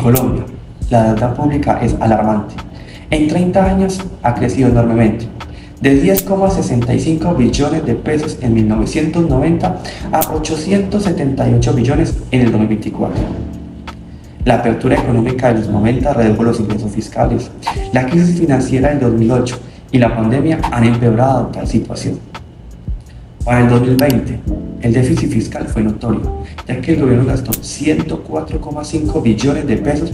Colombia, la deuda pública es alarmante. En 30 años ha crecido enormemente, de 10,65 billones de pesos en 1990 a 878 billones en el 2024. La apertura económica de los 90 redujo los ingresos fiscales. La crisis financiera del 2008 y la pandemia han empeorado tal situación. Para el 2020, el déficit fiscal fue notorio, ya que el gobierno gastó 104,5 billones de pesos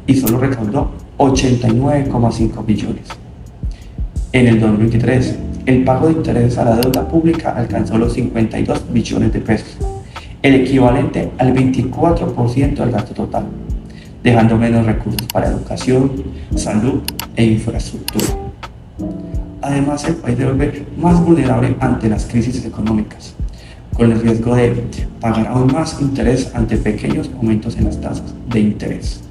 y solo recaudó 89,5 billones. En el 2023, el pago de intereses a la deuda pública alcanzó los 52 billones de pesos, el equivalente al 24% del gasto total, dejando menos recursos para educación, salud e infraestructura. Además, el país debe volver más vulnerable ante las crisis económicas, con el riesgo de pagar aún más interés ante pequeños aumentos en las tasas de interés.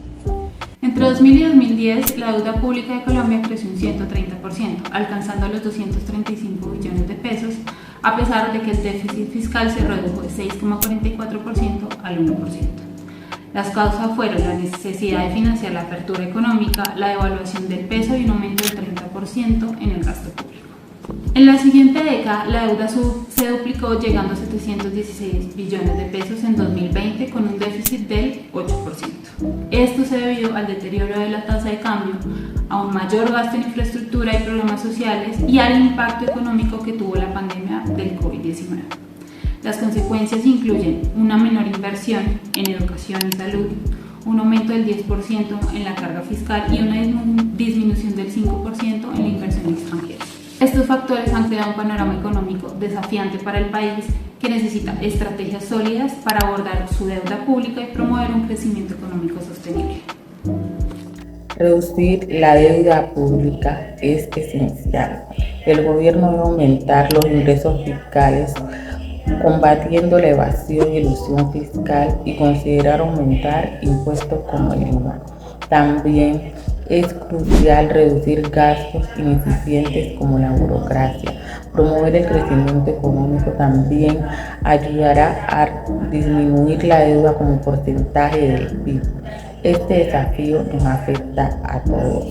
Entre 2000 y 2010, la deuda pública de Colombia creció un 130%, alcanzando los 235 billones de pesos, a pesar de que el déficit fiscal se redujo de 6,44% al 1%. Las causas fueron la necesidad de financiar la apertura económica, la devaluación del peso y un aumento del 30% en el gasto público. En la siguiente década, la deuda se duplicó, llegando a 716 billones de pesos en 2020 con un déficit del 8%. Esto se debió al deterioro de la tasa de cambio, a un mayor gasto en infraestructura y problemas sociales y al impacto económico que tuvo la pandemia del COVID-19. Las consecuencias incluyen una menor inversión en educación y salud, un aumento del 10% en la carga fiscal y una disminución del 5% en la inversión extranjera. Estos factores han creado un panorama económico desafiante para el país que necesita estrategias sólidas para abordar su deuda pública y promover un crecimiento económico sostenible. Reducir la deuda pública es esencial. El gobierno debe aumentar los ingresos fiscales, combatiendo la evasión y elusión fiscal y considerar aumentar impuestos como el IVA. También es crucial reducir gastos ineficientes como la burocracia. Promover el crecimiento económico también ayudará a disminuir la deuda como porcentaje del PIB. Este desafío nos afecta a todos.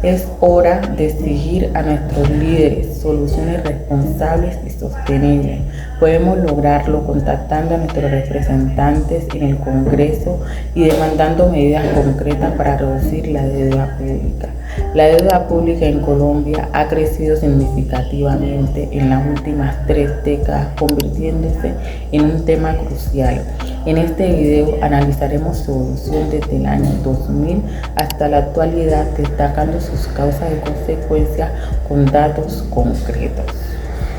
Es hora de exigir a nuestros líderes soluciones responsables y sostenibles. Podemos lograrlo contactando a nuestros representantes en el Congreso y demandando medidas concretas para reducir la deuda pública. La deuda pública en Colombia ha crecido significativamente en las últimas 3 décadas, convirtiéndose en un tema crucial. En este video analizaremos su evolución desde el año 2000 hasta la actualidad, destacando sus causas y consecuencias con datos concretos.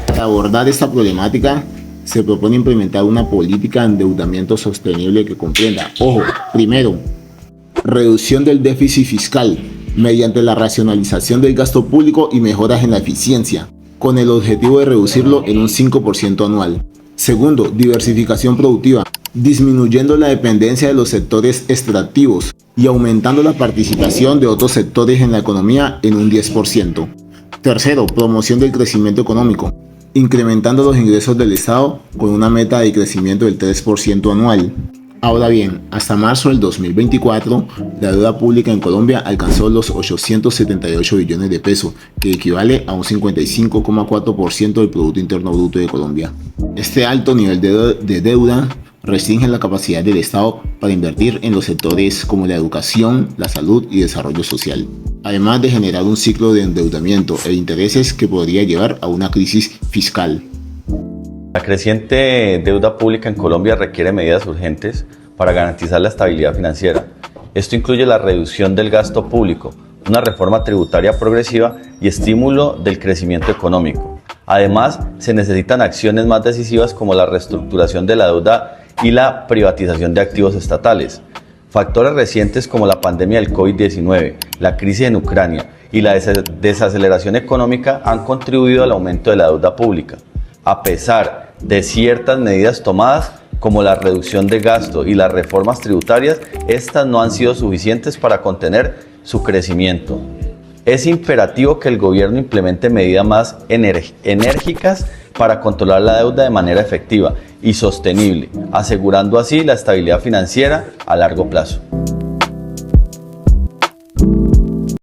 Para abordar esta problemática, se propone implementar una política de endeudamiento sostenible que comprenda, primero, reducción del déficit fiscal mediante la racionalización del gasto público y mejoras en la eficiencia, con el objetivo de reducirlo en un 5% anual. Segundo, diversificación productiva, disminuyendo la dependencia de los sectores extractivos y aumentando la participación de otros sectores en la economía en un 10%. Tercero, promoción del crecimiento económico, incrementando los ingresos del Estado con una meta de crecimiento del 3% anual. Ahora bien, hasta marzo del 2024, la deuda pública en Colombia alcanzó los 878 billones de pesos, que equivale a un 55,4% del Producto Interno Bruto de Colombia. Este alto nivel de deuda restringe la capacidad del Estado para invertir en los sectores como la educación, la salud y desarrollo social, además de generar un ciclo de endeudamiento e intereses que podría llevar a una crisis fiscal. La creciente deuda pública en Colombia requiere medidas urgentes para garantizar la estabilidad financiera. Esto incluye la reducción del gasto público, una reforma tributaria progresiva y estímulo del crecimiento económico. Además, se necesitan acciones más decisivas como la reestructuración de la deuda y la privatización de activos estatales. Factores recientes como la pandemia del COVID-19, la crisis en Ucrania y la desaceleración económica han contribuido al aumento de la deuda pública. A pesar de ciertas medidas tomadas, como la reducción de gasto y las reformas tributarias, estas no han sido suficientes para contener su crecimiento. Es imperativo que el gobierno implemente medidas más enérgicas para controlar la deuda de manera efectiva y sostenible, asegurando así la estabilidad financiera a largo plazo.